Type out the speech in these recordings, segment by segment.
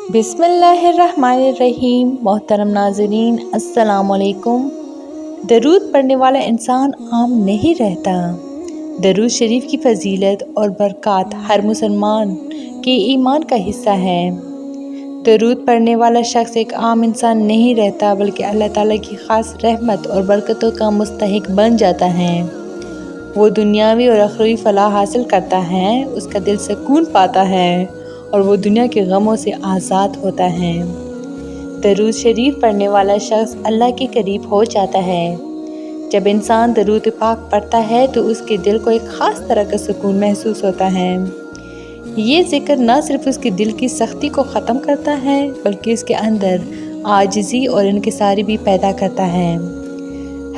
बिस्मिल्लाहिर्रहमानिर्रहीम। मोहतरम नाज़रीन, अस्सलाम वालेकुम। दरूद पढ़ने वाला इंसान आम नहीं रहता। दरूद शरीफ की फ़जीलत और बरक़ात हर मुसलमान के ईमान का हिस्सा है। दरूद पढ़ने वाला शख्स एक आम इंसान नहीं रहता, बल्कि अल्लाह ताला की ख़ास रहमत और बरकतों का मुस्तहिक़ बन जाता है। वो दुनियावी और अख़रवी फ़लाह हासिल करता है, उसका दिल सुकून पाता है और वो दुनिया के गमों से आज़ाद होता है। दरूद शरीफ पढ़ने वाला शख्स अल्लाह के करीब हो जाता है। जब इंसान दरूद पाक पढ़ता है तो उसके दिल को एक ख़ास तरह का सुकून महसूस होता है। ये ज़िक्र न सिर्फ़ उसके दिल की सख्ती को ख़त्म करता है, बल्कि उसके अंदर आजिज़ी और इनकिसारी भी पैदा करता है।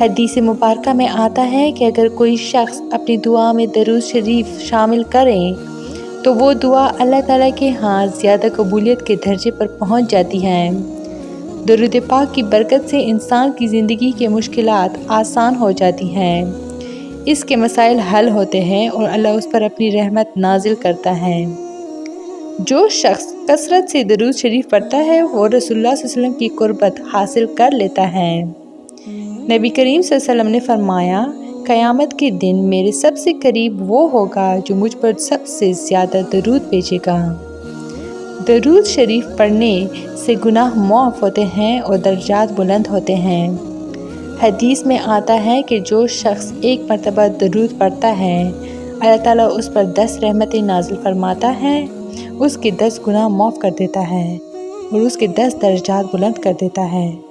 हदीस मुबारका में आता है कि अगर कोई शख्स अपनी दुआ में दरूद शरीफ शामिल करे तो वो दुआ अल्लाह ताला के यहाँ ज़्यादा कबूलियत के दर्जे पर पहुँच जाती है। दरूद पाक की बरकत से इंसान की ज़िंदगी के मुश्किलात आसान हो जाती हैं, इसके मसाइल हल होते हैं और अल्लाह उस पर अपनी रहमत नाजिल करता है। जो शख्स कसरत से दरूद शरीफ पढ़ता है वो रसूलुल्लाह सल्लल्लाहु अलैहि वसल्लम की कुर्बत हासिल कर लेता है। नबी करीम सल्लल्लाहु अलैहि वसल्लम ने फरमाया, क़यामत के दिन मेरे सबसे करीब वो होगा जो मुझ पर सबसे ज़्यादा दरूद भेजेगा। दरूद शरीफ पढ़ने से गुनाह माफ़ होते हैं और दर्जात बुलंद होते हैं। हदीस में आता है कि जो शख्स एक मरतबा दरूद पढ़ता है, अल्लाह ताला उस पर 10 रहमतें नाज़िल फरमाता है, उसके 10 गुनाह माफ़ कर देता है और उसके 10 दर्जात बुलंद कर देता है।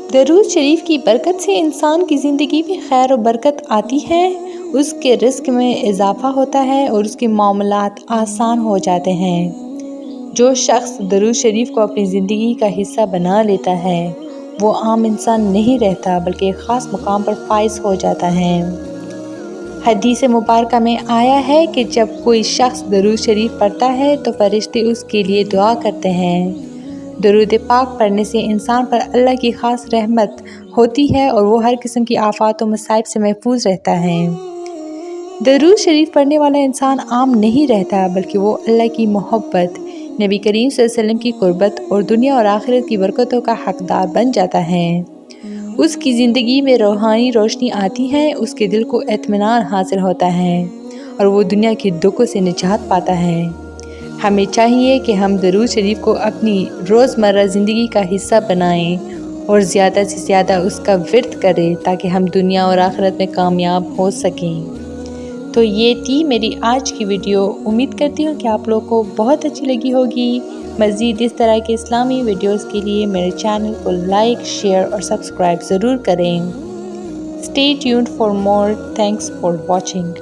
दरूद शरीफ की बरकत से इंसान की ज़िंदगी में खैर और बरकत आती है, उसके रिज़्क़ में इजाफ़ा होता है और उसके मामलात आसान हो जाते हैं। जो शख्स दरूद शरीफ को अपनी ज़िंदगी का हिस्सा बना लेता है वो आम इंसान नहीं रहता, बल्कि एक ख़ास मुकाम पर फाइज़ हो जाता है। हदीस मुबारका में आया है कि जब कोई शख्स दरूद शरीफ पढ़ता है तो फ़रिश्ते उसके लिए दुआ करते हैं। दरूद पाक पढ़ने से इंसान पर अल्लाह की ख़ास रहमत होती है और वो हर किस्म की आफ़ात और मसाइब से महफूज रहता है। दरूद शरीफ पढ़ने वाला इंसान आम नहीं रहता, बल्कि वो अल्लाह की मोहब्बत, नबी करीम सल्लल्लाहु अलैहि वसल्लम की कुर्बत और दुनिया और आखिरत की बरकतों का हकदार बन जाता है। उसकी ज़िंदगी में रूहानी रोशनी आती है, उसके दिल को इत्मीनान हासिल होता है और वो दुनिया के दुखों से निजात पाता है। हमें चाहिए कि हम दरूद शरीफ को अपनी रोज़मर्रा ज़िंदगी का हिस्सा बनाएं और ज़्यादा से ज़्यादा उसका विर्द करें, ताकि हम दुनिया और आखिरत में कामयाब हो सकें। तो ये थी मेरी आज की वीडियो। उम्मीद करती हूँ कि आप लोगों को बहुत अच्छी लगी होगी। मज़ीद इस तरह के इस्लामी वीडियोज़ के लिए मेरे चैनल को लाइक, शेयर और सब्सक्राइब ज़रूर करें। Stay tuned for more. Thanks for watching.